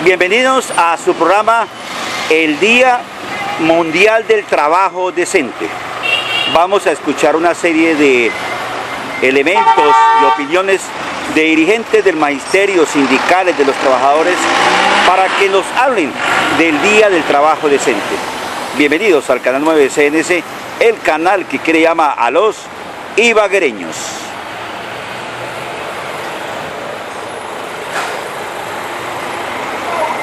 Bienvenidos a su programa El Día Mundial del Trabajo Decente. Vamos a escuchar una serie de elementos y opiniones de dirigentes del magisterio, sindicales, de los trabajadores, para que nos hablen del Día del Trabajo Decente. Bienvenidos al canal 9 CNC, el canal que quiere llamar a los ibaguereños.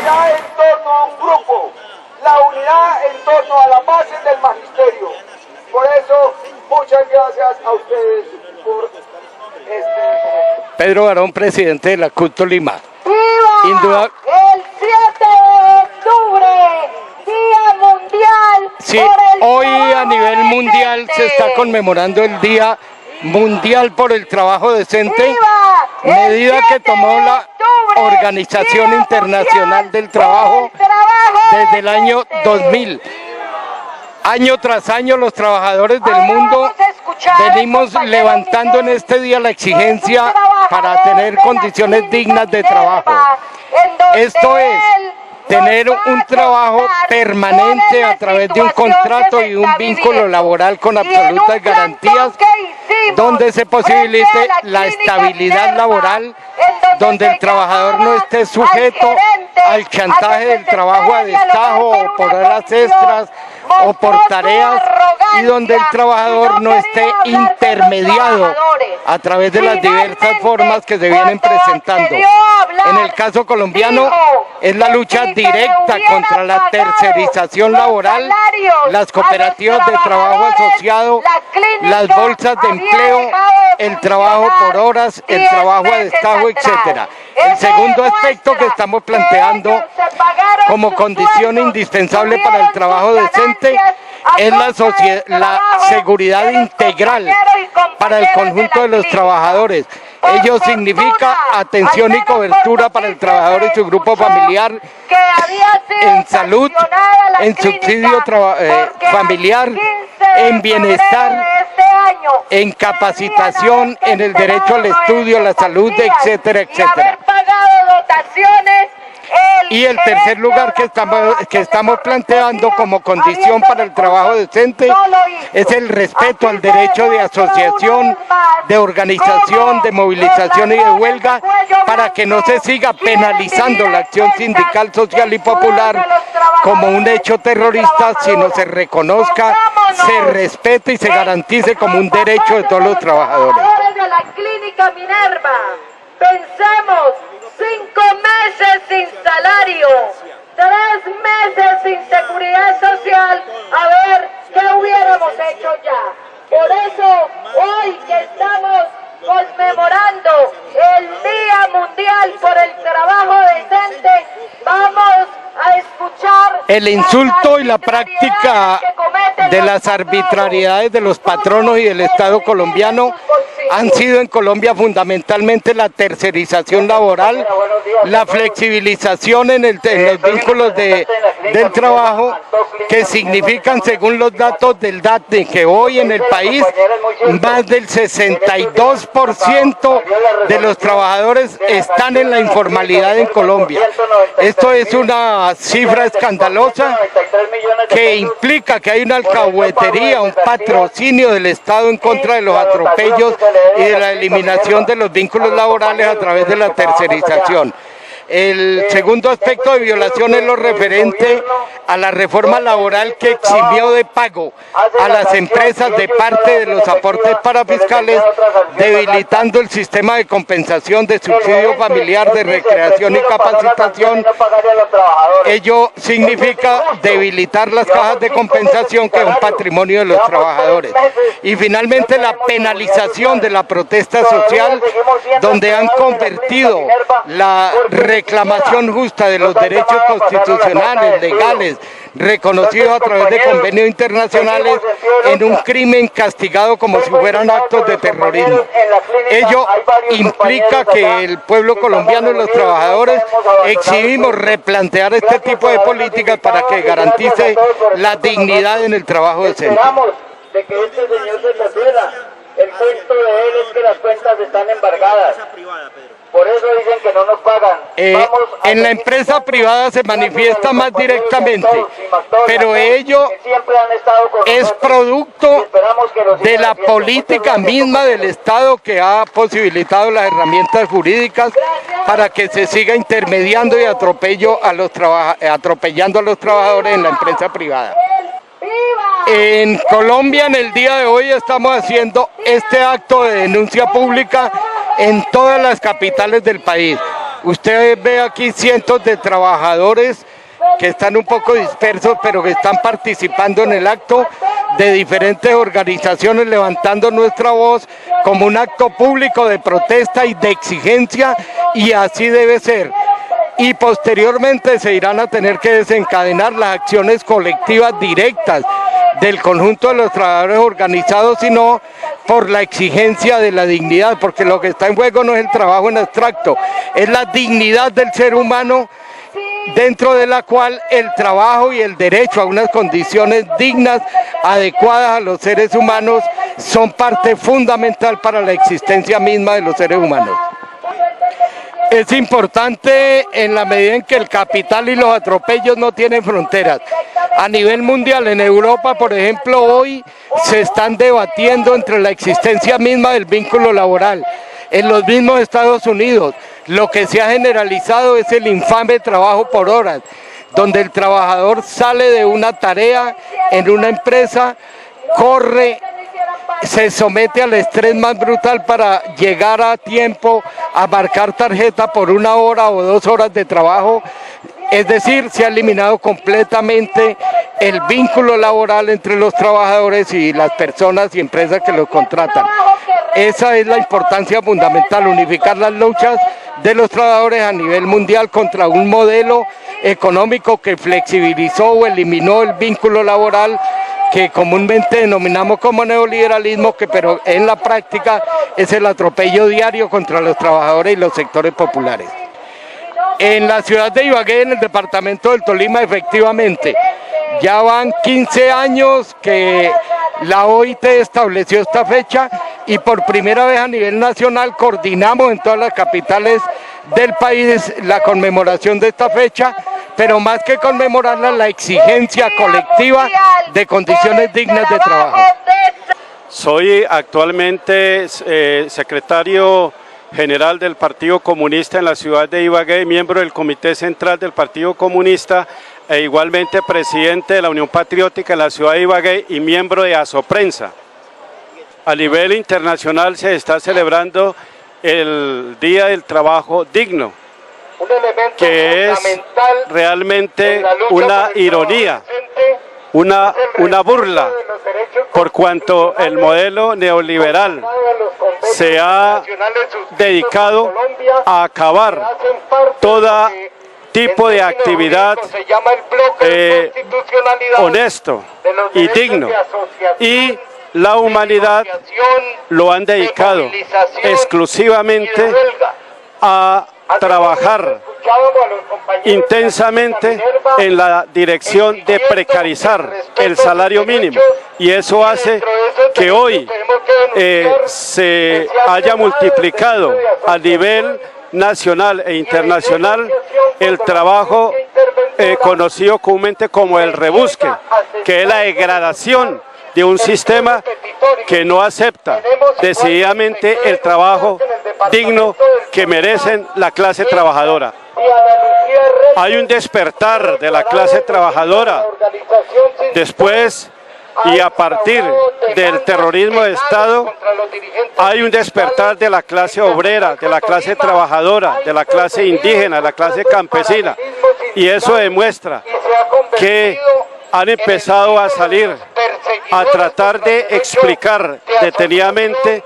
La unidad en torno a un grupo, la unidad en torno a la base del magisterio. Por eso, muchas gracias a ustedes por Pedro Barón, presidente de la CUT Tolima. ¡Viva! El 7 de octubre, Día Mundial. Sí, hoy a nivel mundial se está conmemorando el Día Mundial por el Trabajo Decente, medida que tomó la Organización Internacional del Trabajo desde el año 2000. Año tras año los trabajadores del mundo venimos levantando en este día la exigencia para tener condiciones dignas de trabajo. Esto es tener un trabajo permanente a través de un contrato y un vínculo laboral con absolutas garantías, donde se posibilite la estabilidad laboral, donde el trabajador no esté sujeto al chantaje del trabajo a destajo o por horas extras o por tareas, y donde el trabajador no esté intermediado a través de las diversas formas que se vienen presentando. En el caso colombiano es la lucha directa contra la tercerización laboral, las cooperativas de trabajo asociado, las bolsas de empleo, el trabajo por horas, el trabajo a destajo, etcétera. El segundo aspecto que estamos planteando como condición indispensable para el trabajo decente es la seguridad integral para el conjunto de los trabajadores. Ello significa atención y cobertura para el trabajador y su grupo familiar en salud, en subsidio familiar, en bienestar, en capacitación, en el derecho al estudio, la salud, etcétera, etcétera. Y el tercer lugar que estamos planteando como condición para el trabajo decente es el respeto al derecho de asociación, de organización, de movilización y de huelga, para que no se siga penalizando la acción sindical, social y popular como un hecho terrorista, sino se reconozca, se respete y se garantice como un derecho de todos los trabajadores. De la Clínica Minerva, pensemos 5 meses sin salario, 3 meses sin seguridad social, a ver qué hubiéramos hecho ya. Por eso, hoy que estamos conmemorando el Día Mundial por el Trabajo Decente, vamos a escuchar el insulto y la práctica de las arbitrariedades de los patronos y del Estado colombiano han sido en Colombia fundamentalmente la tercerización laboral, la flexibilización en los vínculos del trabajo, que significan, según los datos del DATE, que hoy en el país más del 62% de los trabajadores están en la informalidad en Colombia. Esto es una cifra escandalosa que implica que hay una alcahuetería, un patrocinio del Estado en contra de los atropellos y de la eliminación de los vínculos laborales a través de la tercerización. El segundo aspecto de violación es lo referente a la reforma laboral que eximió de pago a las empresas de parte de los aportes parafiscales, debilitando el sistema de compensación, de subsidio familiar, de recreación y capacitación. Ello significa debilitar las cajas de compensación, que es un patrimonio de los trabajadores. Y finalmente la penalización de la protesta social, donde han convertido la reclamación justa de los derechos constitucionales, legales, reconocidos a través de convenios internacionales, en un crimen castigado como si fueran actos de terrorismo. Ello implica que el pueblo colombiano y los trabajadores exigimos replantear este tipo de políticas para que garantice la dignidad en el trabajo decente. De que este señor se refiera. El cuento de él es que las cuentas están embargadas. Por eso dicen que no nos pagan. En la empresa privada se manifiesta más directamente, pero ello es producto de la política misma del Estado que ha posibilitado las herramientas jurídicas para que se siga intermediando y atropellando a los trabajadores en la empresa privada. En Colombia, en el día de hoy, estamos haciendo este acto de denuncia pública en todas las capitales del país. Usted ve aquí cientos de trabajadores que están un poco dispersos, pero que están participando en el acto, de diferentes organizaciones levantando nuestra voz como un acto público de protesta y de exigencia, y así debe ser. Y posteriormente se irán a tener que desencadenar las acciones colectivas directas del conjunto de los trabajadores organizados, sino por la exigencia de la dignidad, porque lo que está en juego no es el trabajo en abstracto, es la dignidad del ser humano, dentro de la cual el trabajo y el derecho a unas condiciones dignas, adecuadas a los seres humanos, son parte fundamental para la existencia misma de los seres humanos. Es importante en la medida en que el capital y los atropellos no tienen fronteras. A nivel mundial, en Europa, por ejemplo, hoy se están debatiendo entre la existencia misma del vínculo laboral. En los mismos Estados Unidos, lo que se ha generalizado es el infame trabajo por horas, donde el trabajador sale de una tarea en una empresa, corre, se somete al estrés más brutal para llegar a tiempo a marcar tarjeta por 1 hora o 2 horas de trabajo. Es decir, se ha eliminado completamente el vínculo laboral entre los trabajadores y las personas y empresas que los contratan. Esa es la importancia fundamental, unificar las luchas de los trabajadores a nivel mundial contra un modelo económico que flexibilizó o eliminó el vínculo laboral, que comúnmente denominamos como neoliberalismo, pero en la práctica es el atropello diario contra los trabajadores y los sectores populares. En la ciudad de Ibagué, en el departamento del Tolima, efectivamente, ya van 15 años que la OIT estableció esta fecha, y por primera vez a nivel nacional coordinamos en todas las capitales del país la conmemoración de esta fecha, pero más que conmemorarla, la exigencia colectiva de condiciones dignas de trabajo. Soy actualmente secretario general del Partido Comunista en la ciudad de Ibagué, miembro del Comité Central del Partido Comunista e igualmente presidente de la Unión Patriótica en la ciudad de Ibagué y miembro de Asoprensa. A nivel internacional se está celebrando el Día del Trabajo Digno, que es realmente una ironía, una burla, por cuanto el modelo neoliberal se ha dedicado a acabar todo tipo de actividad honesto y digno, y la humanidad lo han dedicado exclusivamente a trabajar intensamente en la dirección de precarizar el salario mínimo, y eso hace que hoy se haya multiplicado a nivel nacional e internacional el trabajo conocido comúnmente como el rebusque, que es la degradación de un sistema que no acepta decididamente el trabajo digno que merecen la clase trabajadora. Hay un despertar de la clase trabajadora después y a partir del terrorismo de Estado. Hay un despertar de la clase obrera, de la clase trabajadora, de la clase indígena, de la clase campesina, y eso demuestra que han empezado a salir a tratar de explicar detenidamente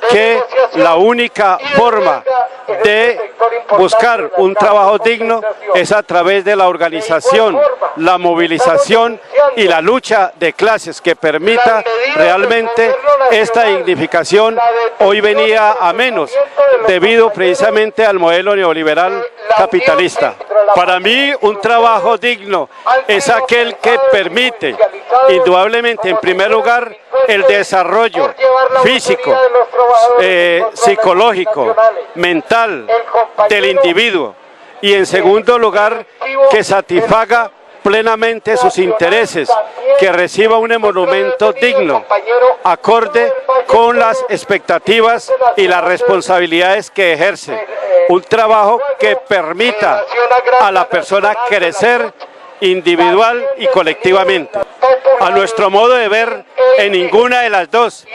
que la única forma de buscar un trabajo digno es a través de la organización, la movilización y la lucha de clases que permita realmente esta dignificación. Hoy venía a menos debido precisamente al modelo neoliberal capitalista. Para mí un trabajo digno es aquel que permite indudablemente en primer lugar el desarrollo físico, psicológico, mental del individuo y en segundo lugar que satisfaga plenamente sus intereses, que reciba un emolumento digno, acorde con las expectativas y las responsabilidades que ejerce. Un trabajo que permita a la persona crecer individual y colectivamente. A nuestro modo de ver, en ninguna de las dos,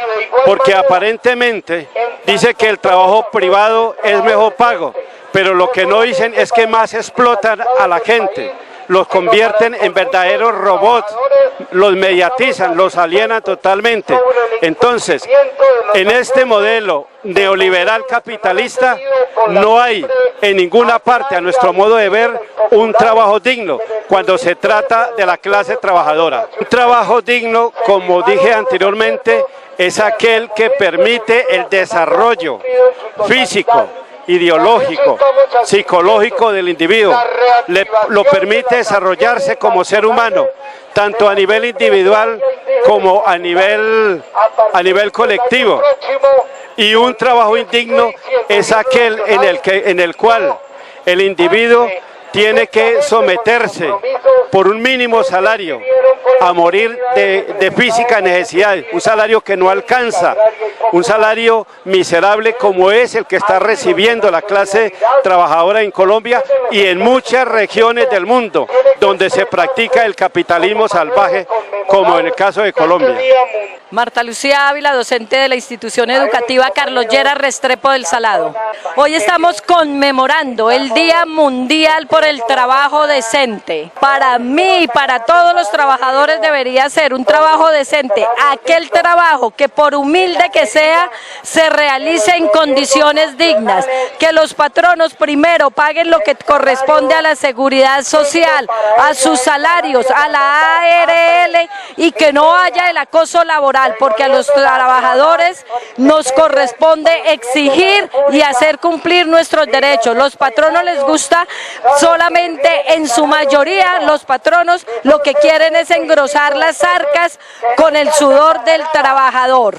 porque aparentemente dice que el trabajo privado es mejor pago, pero lo que no dicen es que más explotan a la gente, los convierten en verdaderos robots, los mediatizan, los alienan totalmente. Entonces, en este modelo neoliberal capitalista no hay en ninguna parte, a nuestro modo de ver, un trabajo digno cuando se trata de la clase trabajadora. Un trabajo digno, como dije anteriormente, es aquel que permite el desarrollo físico, ideológico, psicológico del individuo, lo permite desarrollarse como ser humano, tanto a nivel individual como a nivel colectivo. Y un trabajo indigno es aquel en el cual el individuo tiene que someterse por un mínimo salario a morir de física necesidad, un salario que no alcanza, un salario miserable como es el que está recibiendo la clase trabajadora en Colombia y en muchas regiones del mundo donde se practica el capitalismo salvaje, como en el caso de Colombia. Marta Lucía Ávila, docente de la institución educativa Carlos Lleras Restrepo del Salado. Hoy estamos conmemorando el Día Mundial por el Trabajo Decente. Para mí y para todos los trabajadores debería ser un trabajo decente, aquel trabajo que por humilde que sea, se realice en condiciones dignas, que los patronos primero paguen lo que corresponde a la seguridad social, a sus salarios, a la ARL y que no haya el acoso laboral, porque a los trabajadores nos corresponde exigir y hacer cumplir nuestros derechos. Los patronos les gusta solamente, en su mayoría, los patronos lo que quieren es engrosar las arcas con el sudor del trabajador.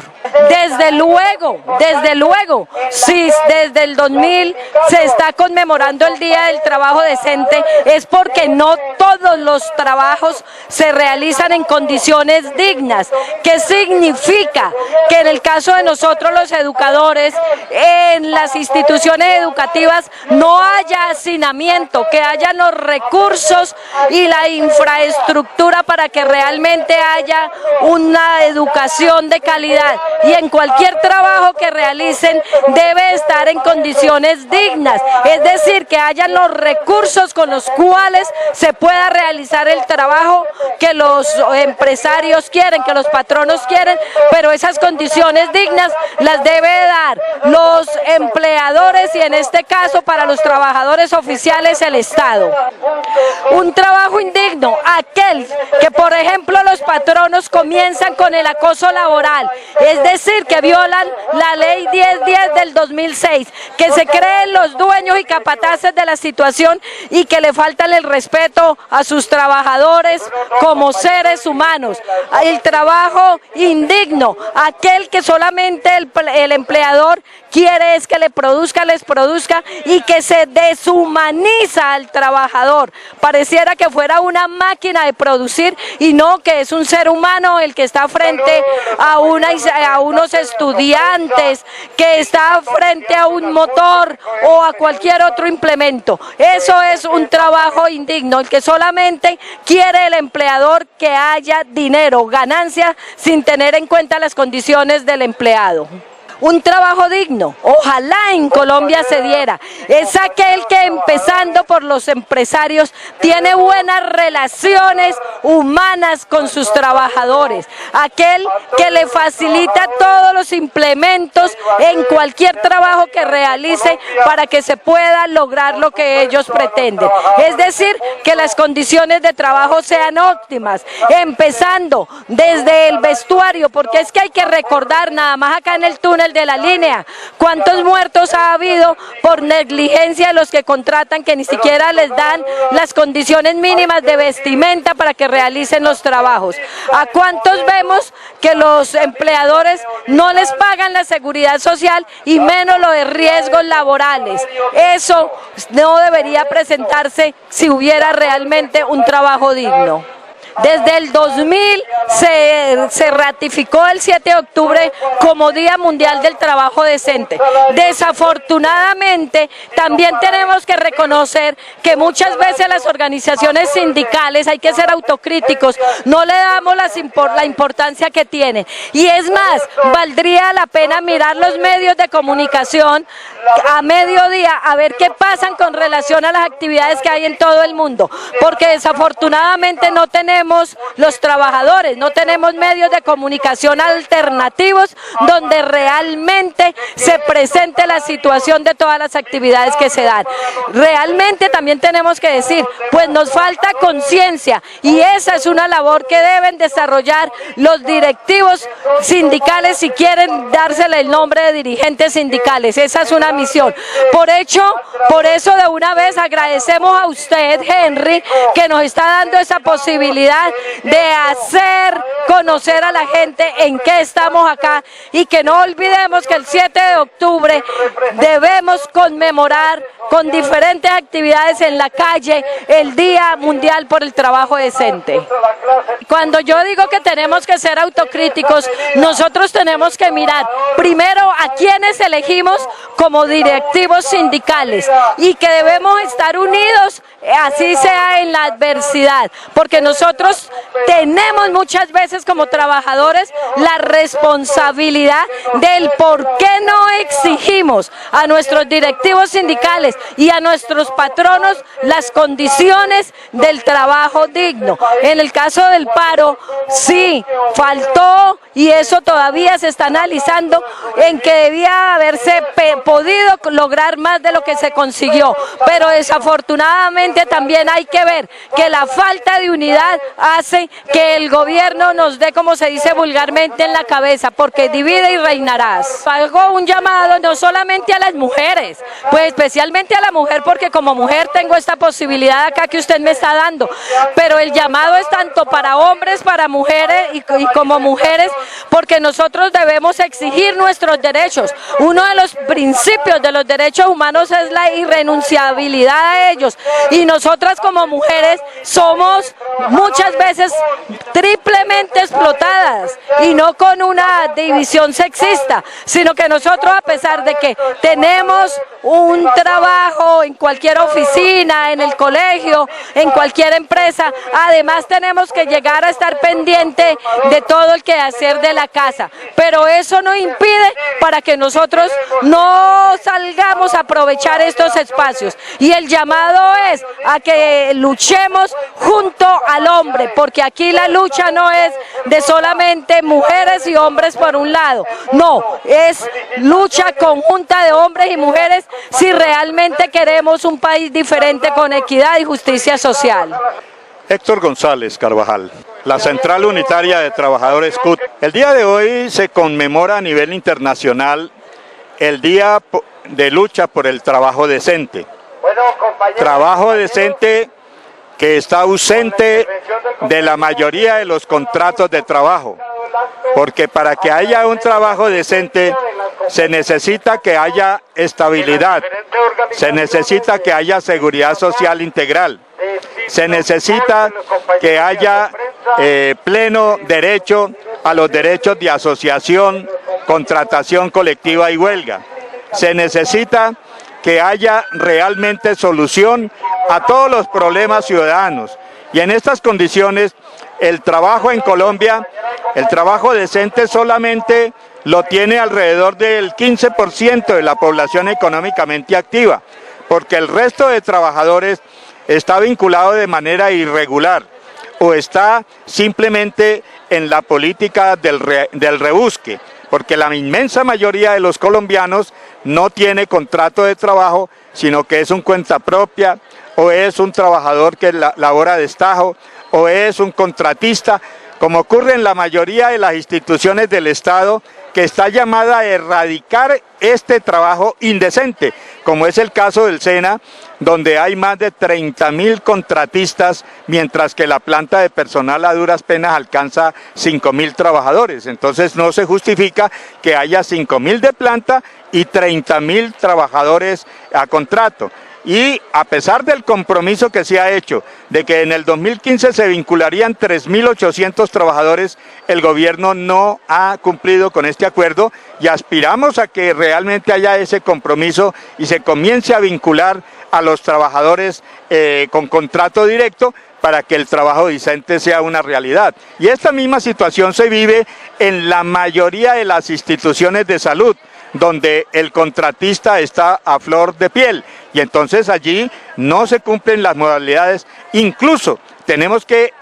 Desde luego, si desde el 2000 se está conmemorando el Día del Trabajo Decente, es porque no todos los trabajos se realizan en condiciones dignas. ¿Qué significa? Que en el caso de nosotros los educadores, en las instituciones educativas no haya hacinamiento, que haya los recursos y la infraestructura para que realmente haya una educación de calidad, y en cualquier trabajo que realicen debe estar en condiciones dignas, es decir, que hayan los recursos con los cuales se pueda realizar el trabajo que los empresarios quieren, que los patronos quieren, pero esas condiciones dignas las debe dar los empleadores y en este caso para los trabajadores oficiales el Estado. Un trabajo indigno, aquel que por ejemplo los patronos comienzan con el acoso laboral, es decir, que violan la ley 1010 del 2006, que se creen los dueños y capataces de la situación y que le faltan el respeto a sus trabajadores como seres humanos. El trabajo indigno, aquel que solamente el empleador quiere es que les produzca y que se deshumaniza al trabajador. Pareciera que fuera una máquina de producir y no, que es un ser humano el que está frente a unos estudiantes, que está frente a un motor o a cualquier otro implemento. Eso es un trabajo indigno, el que solamente quiere el empleador que haya dinero, ganancia, sin tener en cuenta las condiciones del empleado. un trabajo digno. Ojalá en Colombia se diera. Es aquel que, empezando por los empresarios, tiene buenas relaciones humanas con sus trabajadores. Aquel que le facilita todos los implementos en cualquier trabajo que realice para que se pueda lograr lo que ellos pretenden. Es decir, que las condiciones de trabajo sean óptimas, empezando desde el vestuario, porque es que hay que recordar, nada más acá en el túnel de la línea, cuántos muertos ha habido por negligencia de los que contratan, que ni siquiera les dan las condiciones mínimas de vestimenta para que realicen los trabajos. ¿A cuántos vemos que los empleadores no les pagan la seguridad social y menos lo de riesgos laborales? Eso no debería presentarse si hubiera realmente un trabajo digno. Desde el 2000 se ratificó el 7 de octubre como Día Mundial del Trabajo Decente. Desafortunadamente, también tenemos que reconocer que muchas veces las organizaciones sindicales, hay que ser autocríticos, no le damos la importancia que tienen. Y es más, valdría la pena mirar los medios de comunicación a mediodía a ver qué pasan con relación a las actividades que hay en todo el mundo, porque desafortunadamente no tenemos los trabajadores, no tenemos medios de comunicación alternativos donde realmente se presente la situación de todas las actividades que se dan. Realmente también tenemos que decir, pues nos falta conciencia, y esa es una labor que deben desarrollar los directivos sindicales si quieren dársele el nombre de dirigentes sindicales. Esa es una misión. Por eso de una vez agradecemos a usted, Henry, que nos está dando esa posibilidad de hacer conocer a la gente en qué estamos acá, y que no olvidemos que el 7 de octubre debemos conmemorar con diferentes actividades en la calle el Día Mundial por el Trabajo Decente. Cuando yo digo que tenemos que ser autocríticos, nosotros tenemos que mirar primero a quienes elegimos como directivos sindicales, y que debemos estar unidos, así sea en la adversidad, porque nosotros tenemos muchas veces como trabajadores la responsabilidad del por qué no exigimos a nuestros directivos sindicales y a nuestros patronos las condiciones del trabajo digno. En el caso del paro, sí, faltó, y eso todavía se está analizando, en que debía haberse podido lograr más de lo que se consiguió, pero desafortunadamente también hay que ver que la falta de unidad hace que el gobierno nos dé, como se dice vulgarmente, en la cabeza, porque divide y reinarás. Hago un llamado no solamente a las mujeres, pues especialmente a la mujer, porque como mujer tengo esta posibilidad acá que usted me está dando, pero el llamado es tanto para hombres, para mujeres y como mujeres, porque nosotros debemos exigir nuestros derechos. Uno de los principios de los derechos humanos es la irrenunciabilidad de ellos, y nosotras como mujeres somos muchas veces triplemente explotadas, y no con una división sexista, sino que nosotros, a pesar de que tenemos un trabajo en cualquier oficina, en el colegio, en cualquier empresa, además tenemos que llegar a estar pendiente de todo el quehacer de la casa, pero eso no impide para que nosotros no salgamos a aprovechar estos espacios, y el llamado es a que luchemos junto al hombre, porque aquí la lucha no es de solamente mujeres y hombres por un lado, no, es lucha conjunta de hombres y mujeres si realmente queremos un país diferente con equidad y justicia social. Héctor González Carvajal, la Central Unitaria de Trabajadores CUT. El día de hoy se conmemora a nivel internacional el Día de Lucha por el Trabajo Decente. Trabajo decente que está ausente de la mayoría de los contratos de trabajo, porque para que haya un trabajo decente se necesita que haya estabilidad, se necesita que haya seguridad social integral, se necesita que haya pleno derecho a los derechos de asociación, contratación colectiva y huelga. Se necesita que haya realmente solución a todos los problemas ciudadanos. Y en estas condiciones, el trabajo en Colombia El trabajo decente solamente lo tiene alrededor del 15% de la población económicamente activa, porque el resto de trabajadores está vinculado de manera irregular o está simplemente en la política del rebusque, porque la inmensa mayoría de los colombianos no tiene contrato de trabajo, sino que es un cuenta propia, o es un trabajador que labora de destajo, o es un contratista, como ocurre en la mayoría de las instituciones del Estado, que está llamada a erradicar este trabajo indecente, como es el caso del SENA, donde hay más de 30.000 contratistas, mientras que la planta de personal a duras penas alcanza 5.000 trabajadores. Entonces no se justifica que haya 5.000 de planta y 30.000 trabajadores a contrato. Y a pesar del compromiso que se ha hecho de que en el 2015 se vincularían 3.800 trabajadores, el gobierno no ha cumplido con este acuerdo y aspiramos a que realmente haya ese compromiso y se comience a vincular a los trabajadores con contrato directo para que el trabajo decente sea una realidad. Y esta misma situación se vive en la mayoría de las instituciones de salud, donde el contratista está a flor de piel y entonces allí no se cumplen las modalidades. Incluso tenemos que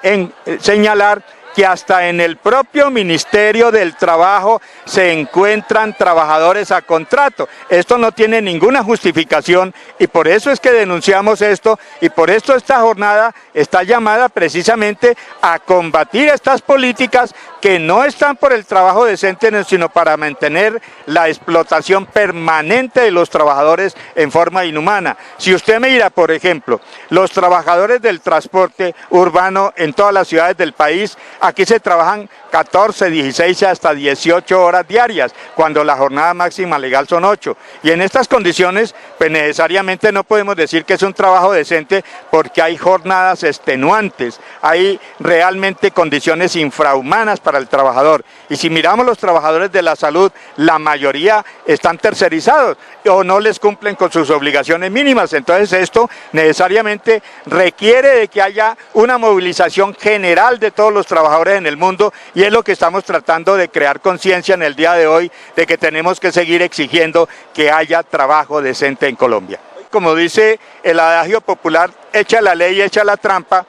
señalar que hasta en el propio Ministerio del Trabajo se encuentran trabajadores a contrato. Esto no tiene ninguna justificación y por eso es que denunciamos esto y por esto esta jornada está llamada precisamente a combatir estas políticas que no están por el trabajo decente, sino para mantener la explotación permanente de los trabajadores en forma inhumana. Si usted mira, por ejemplo, los trabajadores del transporte urbano en todas las ciudades del país, aquí se trabajan 14, 16 hasta 18 horas diarias, cuando la jornada máxima legal son 8. Y en estas condiciones, pues necesariamente no podemos decir que es un trabajo decente porque hay jornadas extenuantes, hay realmente condiciones infrahumanas para el trabajador. Y si miramos los trabajadores de la salud, la mayoría están tercerizados o no les cumplen con sus obligaciones mínimas. Entonces esto necesariamente requiere de que haya una movilización general de todos los trabajadores en el mundo y es lo que estamos tratando de crear conciencia en el día de hoy, de que tenemos que seguir exigiendo que haya trabajo decente en Colombia. Como dice el adagio popular, echa la ley, echa la trampa,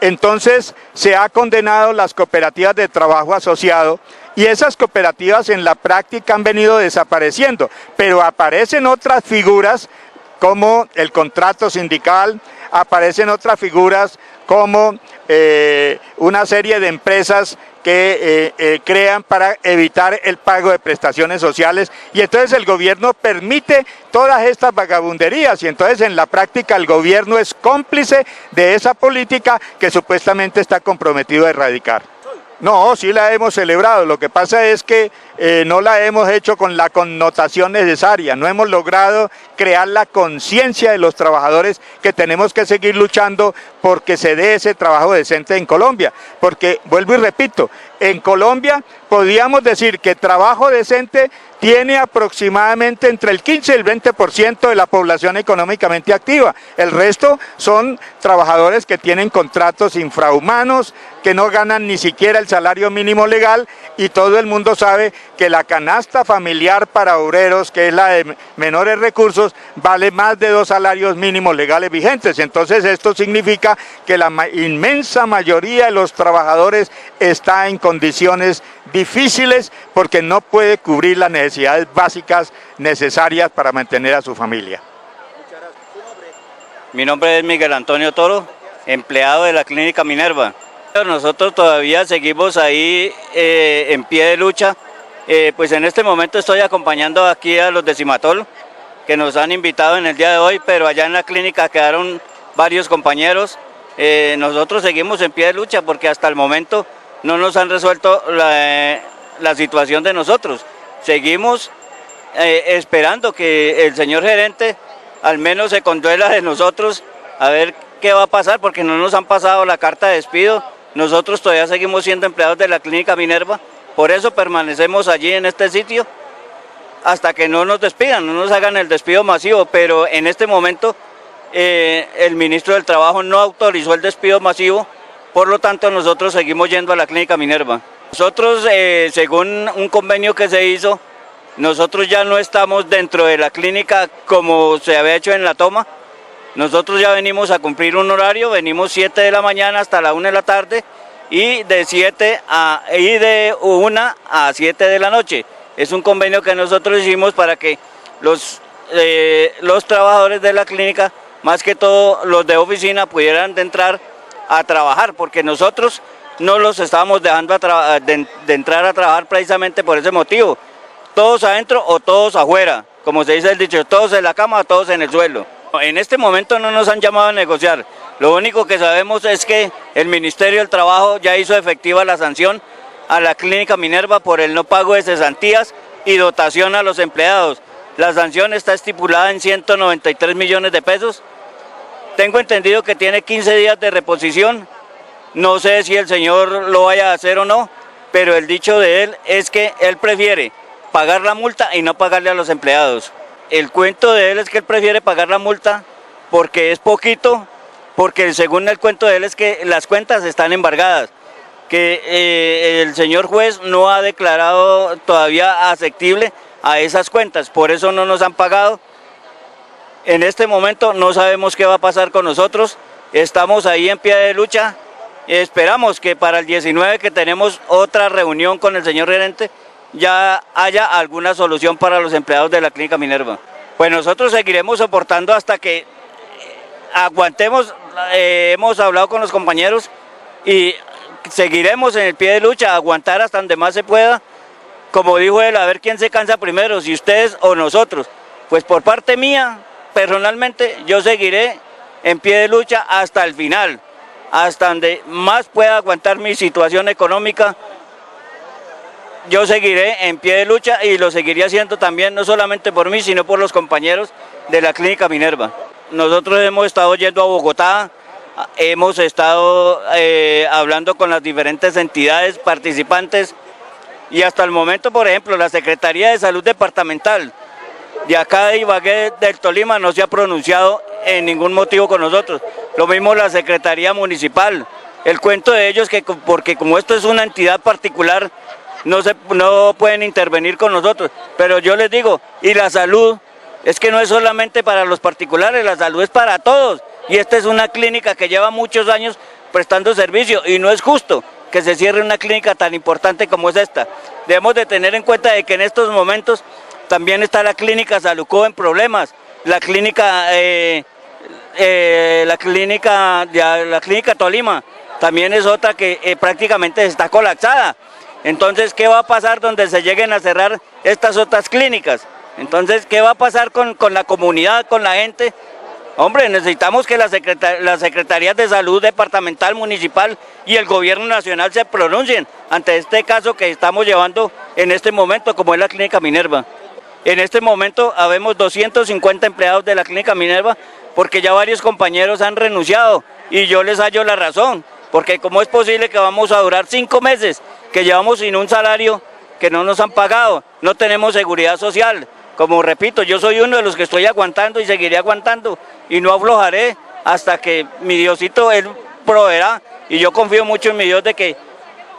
entonces se ha condenado las cooperativas de trabajo asociado y esas cooperativas en la práctica han venido desapareciendo, pero aparecen otras figuras como el contrato sindical, aparecen otras figuras como una serie de empresas que crean para evitar el pago de prestaciones sociales y entonces el gobierno permite todas estas vagabunderías y entonces en la práctica el gobierno es cómplice de esa política que supuestamente está comprometido a erradicar. No, sí la hemos celebrado, lo que pasa es que no la hemos hecho con la connotación necesaria, no hemos logrado crear la conciencia de los trabajadores que tenemos que seguir luchando porque se dé ese trabajo decente en Colombia, porque vuelvo y repito, en Colombia podríamos decir que trabajo decente tiene aproximadamente entre el 15 y el 20% de la población económicamente activa. El resto son trabajadores que tienen contratos infrahumanos, que no ganan ni siquiera el salario mínimo legal y todo el mundo sabe que la canasta familiar para obreros, que es la de menores recursos, vale más de 2 salarios mínimos legales vigentes. Entonces esto significa que la inmensa mayoría de los trabajadores está en condiciones difíciles porque no puede cubrir las necesidades básicas necesarias para mantener a su familia. Mi nombre es Miguel Antonio Toro, empleado de la Clínica Minerva. Nosotros todavía seguimos ahí en pie de lucha, pues en este momento estoy acompañando aquí a los de Cimatol, que nos han invitado en el día de hoy, pero allá en la clínica quedaron varios compañeros. Nosotros seguimos en pie de lucha porque hasta el momento no nos han resuelto la situación de nosotros. Seguimos esperando que el señor gerente al menos se conduela de nosotros a ver qué va a pasar, porque no nos han pasado la carta de despido. Nosotros todavía seguimos siendo empleados de la Clínica Minerva, por eso permanecemos allí en este sitio hasta que no nos despidan, no nos hagan el despido masivo, pero en este momento el ministro del Trabajo no autorizó el despido masivo, por lo tanto nosotros seguimos yendo a la Clínica Minerva. Nosotros, según un convenio que se hizo, nosotros ya no estamos dentro de la clínica como se había hecho en la toma. Nosotros ya venimos a cumplir un horario, venimos 7 de la mañana hasta la 1 de la tarde y de 1 a 7 de la noche. Es un convenio que nosotros hicimos para que los trabajadores de la clínica, más que todo los de oficina, pudieran entrar a trabajar, porque nosotros no los estábamos dejando de entrar a trabajar precisamente por ese motivo. Todos adentro o todos afuera, como se dice el dicho, todos en la cama o todos en el suelo. En este momento no nos han llamado a negociar. Lo único que sabemos es que el Ministerio del Trabajo ya hizo efectiva la sanción a la Clínica Minerva por el no pago de cesantías y dotación a los empleados. La sanción está estipulada en 193 millones de pesos. Tengo entendido que tiene 15 días de reposición. No sé si el señor lo vaya a hacer o no, pero el dicho de él es que él prefiere pagar la multa y no pagarle a los empleados. El cuento de él es que él prefiere pagar la multa porque es poquito, porque según el cuento de él es que las cuentas están embargadas, que el señor juez no ha declarado todavía aceptable a esas cuentas, por eso no nos han pagado. En este momento no sabemos qué va a pasar con nosotros, estamos ahí en pie de lucha, esperamos que para el 19 que tenemos otra reunión con el señor gerente, ya haya alguna solución para los empleados de la Clínica Minerva. Pues nosotros seguiremos soportando hasta que aguantemos, hemos hablado con los compañeros y seguiremos en el pie de lucha, aguantar hasta donde más se pueda. Como dijo él, a ver quién se cansa primero, si ustedes o nosotros. Pues por parte mía, personalmente, yo seguiré en pie de lucha hasta el final, hasta donde más pueda aguantar mi situación económica. Yo seguiré en pie de lucha y lo seguiré haciendo también, no solamente por mí, sino por los compañeros de la Clínica Minerva. Nosotros hemos estado yendo a Bogotá, hemos estado hablando con las diferentes entidades participantes y hasta el momento, por ejemplo, la Secretaría de Salud Departamental de acá de Ibagué del Tolima no se ha pronunciado en ningún motivo con nosotros. Lo mismo la Secretaría Municipal. El cuento de ellos es que porque como esto es una entidad particular, no pueden intervenir con nosotros, pero yo les digo, y la salud, es que no es solamente para los particulares, la salud es para todos, y esta es una clínica que lleva muchos años prestando servicio, y no es justo que se cierre una clínica tan importante como es esta. Debemos de tener en cuenta de que en estos momentos también está la clínica Salucó en problemas, la clínica Tolima, también es otra que prácticamente está colapsada. Entonces, ¿qué va a pasar donde se lleguen a cerrar estas otras clínicas? Entonces, ¿qué va a pasar con la comunidad, con la gente? Hombre, necesitamos que las Secretarías de Salud Departamental, Municipal y el Gobierno Nacional se pronuncien ante este caso que estamos llevando en este momento, como es la Clínica Minerva. En este momento habemos 250 empleados de la Clínica Minerva porque ya varios compañeros han renunciado y yo les hallo la razón, porque ¿cómo es posible que vamos a durar 5 meses que llevamos sin un salario, que no nos han pagado, no tenemos seguridad social? Como repito, yo soy uno de los que estoy aguantando y seguiré aguantando y no aflojaré hasta que mi Diosito, Él proveerá, y yo confío mucho en mi Dios de que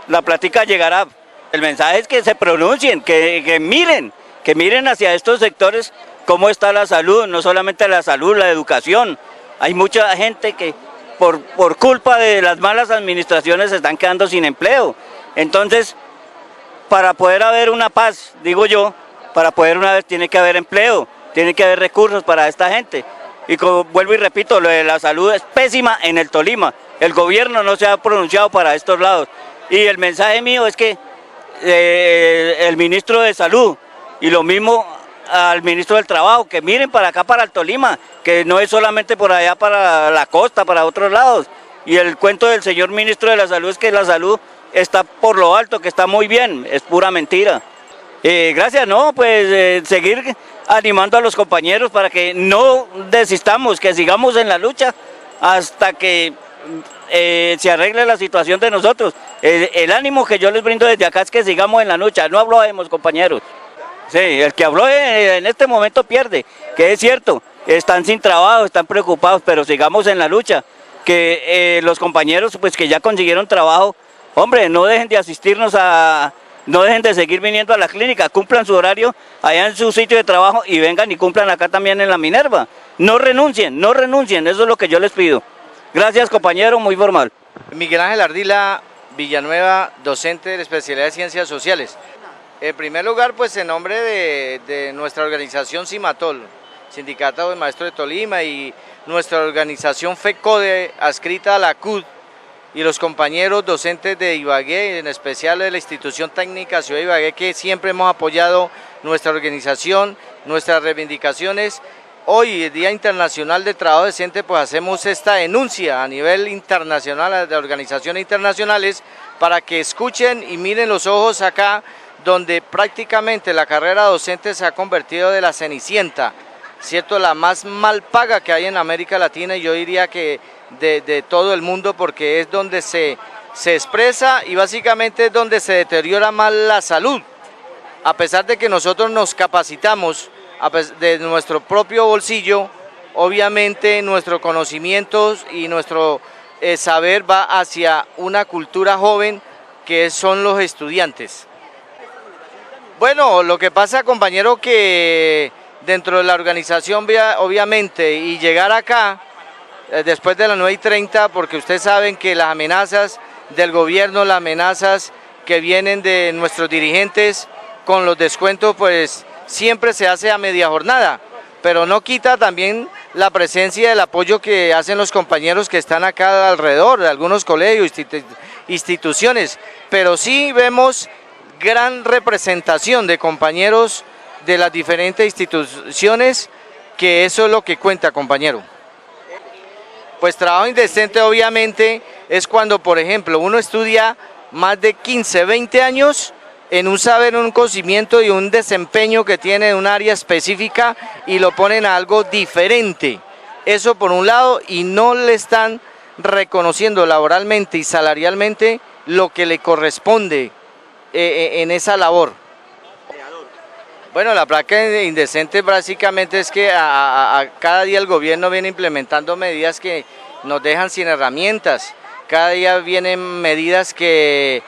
la plática llegará. El mensaje es que se pronuncien, que miren hacia estos sectores cómo está la salud, no solamente la salud, la educación. Hay mucha gente que por culpa de las malas administraciones se están quedando sin empleo. Entonces, para poder haber una paz, digo yo, para poder una vez tiene que haber empleo, tiene que haber recursos para esta gente. Y como vuelvo y repito, lo de la salud es pésima en el Tolima. El gobierno no se ha pronunciado para estos lados. Y el mensaje mío es que el ministro de Salud y lo mismo al ministro del Trabajo, que miren para acá, para el Tolima, que no es solamente por allá para la costa, para otros lados. Y el cuento del señor ministro de la Salud es que la salud está por lo alto, que está muy bien, es pura mentira. Gracias, no, pues seguir animando a los compañeros para que no desistamos, que sigamos en la lucha hasta que se arregle la situación de nosotros. El ánimo que yo les brindo desde acá es que sigamos en la lucha, no hablemos, compañeros. Sí, el que habló en este momento pierde, que es cierto, están sin trabajo, están preocupados, pero sigamos en la lucha, que los compañeros pues que ya consiguieron trabajo, Hombre, no dejen de asistirnos no dejen de seguir viniendo a la clínica, cumplan su horario allá en su sitio de trabajo y vengan y cumplan acá también en la Minerva. No renuncien, eso es lo que yo les pido. Gracias, compañero, muy formal. Miguel Ángel Ardila Villanueva, docente de la especialidad de Ciencias Sociales. En primer lugar, pues en nombre de nuestra organización CIMATOL, Sindicato de Maestros de Tolima, y nuestra organización FECODE, adscrita a la CUT, y los compañeros docentes de Ibagué, en especial de la Institución Técnica Ciudad de Ibagué, que siempre hemos apoyado nuestra organización, nuestras reivindicaciones. Hoy, el Día Internacional del Trabajo Decente, pues hacemos esta denuncia a nivel internacional, de organizaciones internacionales, para que escuchen y miren los ojos acá, donde prácticamente la carrera docente se ha convertido de la cenicienta, ¿cierto? La más mal paga que hay en América Latina, y yo diría que de todo el mundo, porque es donde se expresa y básicamente es donde se deteriora más la salud. A pesar de que nosotros nos capacitamos de nuestro propio bolsillo, obviamente nuestros conocimientos y nuestro saber va hacia una cultura joven que son los estudiantes. Bueno, lo que pasa, compañero, que dentro de la organización, obviamente, y llegar acá después de las 9:30, porque ustedes saben que las amenazas del gobierno, las amenazas que vienen de nuestros dirigentes con los descuentos, pues siempre se hace a media jornada, pero no quita también la presencia y el apoyo que hacen los compañeros que están acá alrededor, de algunos colegios, instituciones, pero sí vemos gran representación de compañeros de las diferentes instituciones, que eso es lo que cuenta, compañero. Pues trabajo indecente obviamente es cuando, por ejemplo, uno estudia más de 15, 20 años en un saber, un conocimiento y un desempeño que tiene en un área específica y lo ponen a algo diferente. Eso por un lado, y no le están reconociendo laboralmente y salarialmente lo que le corresponde en esa labor. Bueno, la placa indecente básicamente es que cada día el gobierno viene implementando medidas que nos dejan sin herramientas. Cada día vienen medidas que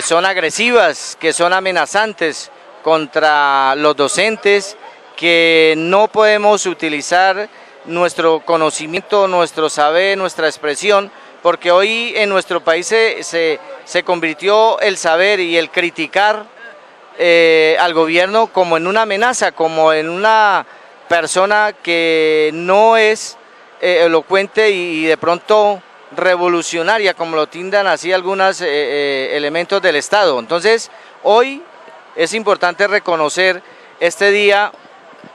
son agresivas, que son amenazantes contra los docentes, que no podemos utilizar nuestro conocimiento, nuestro saber, nuestra expresión, porque hoy en nuestro país se convirtió el saber y el criticar al gobierno como en una amenaza, como en una persona que no es elocuente y de pronto revolucionaria, como lo tildan así algunos elementos del Estado. Entonces, hoy es importante reconocer este día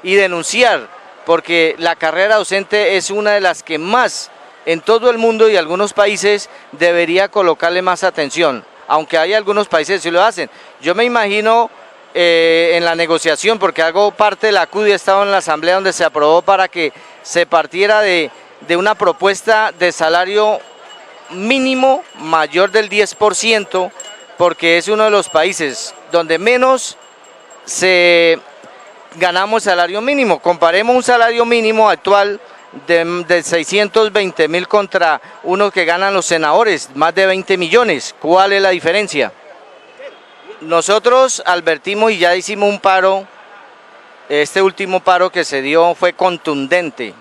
y denunciar, porque la carrera docente es una de las que más en todo el mundo y algunos países debería colocarle más atención, aunque hay algunos países que sí lo hacen. Yo me imagino en la negociación, porque hago parte de la CUD y he estado en la asamblea donde se aprobó para que se partiera de una propuesta de salario mínimo mayor del 10%, porque es uno de los países donde menos ganamos salario mínimo. Comparemos un salario mínimo actual de 620.000 contra uno que ganan los senadores, más de 20 millones. ¿Cuál es la diferencia? Nosotros advertimos y ya hicimos un paro. Este último paro que se dio fue contundente,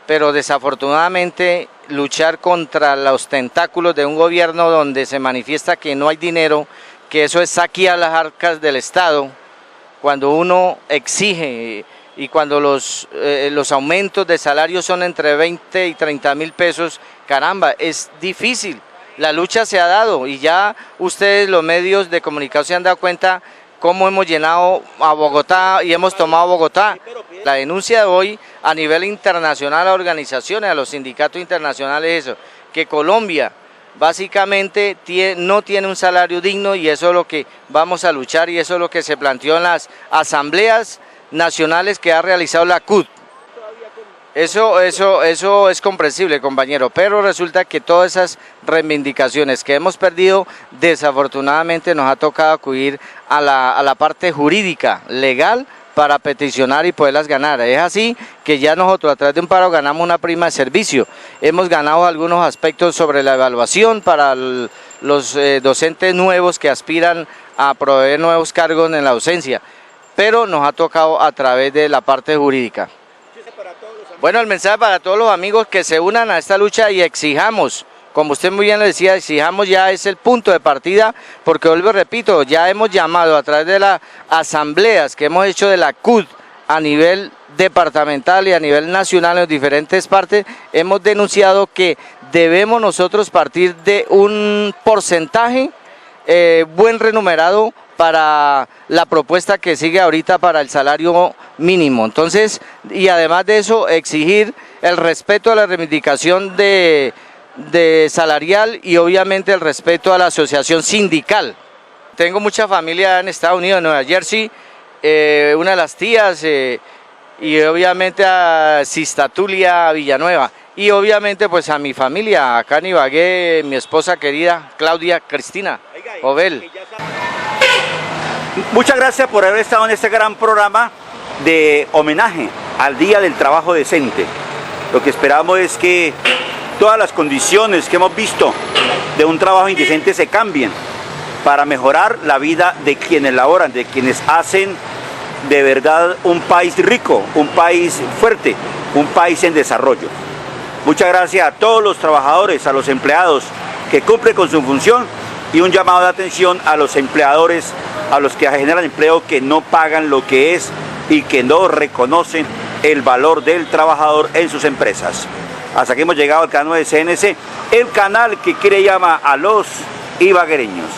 pero desafortunadamente luchar contra los tentáculos de un gobierno donde se manifiesta que no hay dinero, que eso es saquear las arcas del Estado, cuando uno exige y cuando los aumentos de salario son entre 20 y 30.000 pesos, caramba, es difícil. La lucha se ha dado y ya ustedes, los medios de comunicación, se han dado cuenta cómo hemos llenado a Bogotá y hemos tomado Bogotá. La denuncia de hoy a nivel internacional a organizaciones, a los sindicatos internacionales, es eso, que Colombia básicamente no tiene un salario digno, y eso es lo que vamos a luchar y eso es lo que se planteó en las asambleas nacionales que ha realizado la CUT. Eso es comprensible, compañero, pero resulta que todas esas reivindicaciones que hemos perdido, desafortunadamente nos ha tocado acudir a la parte jurídica, legal, para peticionar y poderlas ganar. Es así que ya nosotros a través de un paro ganamos una prima de servicio, hemos ganado algunos aspectos sobre la evaluación para los docentes nuevos que aspiran a proveer nuevos cargos en la docencia, pero nos ha tocado a través de la parte jurídica. Bueno, el mensaje para todos los amigos que se unan a esta lucha y exijamos, como usted muy bien le decía, exijamos ya es el punto de partida, porque vuelvo y repito, ya hemos llamado a través de las asambleas que hemos hecho de la CUT a nivel departamental y a nivel nacional en las diferentes partes, hemos denunciado que debemos nosotros partir de un porcentaje buen remunerado para la propuesta que sigue ahorita para el salario mínimo. Entonces, y además de eso, exigir el respeto a la reivindicación de salarial y obviamente el respeto a la asociación sindical. Tengo mucha familia en Estados Unidos, en Nueva Jersey, una de las tías y obviamente a Sistatulia Villanueva y obviamente pues a mi familia, acá en Ibagué, mi esposa querida Claudia Cristina Obel. Muchas gracias por haber estado en este gran programa de homenaje al Día del Trabajo Decente. Lo que esperamos es que todas las condiciones que hemos visto de un trabajo indecente se cambien para mejorar la vida de quienes laboran, de quienes hacen de verdad un país rico, un país fuerte, un país en desarrollo. Muchas gracias a todos los trabajadores, a los empleados que cumplen con su función y un llamado de atención a los empleadores, a los que generan empleo que no pagan lo que es y que no reconocen el valor del trabajador en sus empresas. Hasta aquí hemos llegado al canal de CNC, el canal que quiere llamar a los ibaguereños.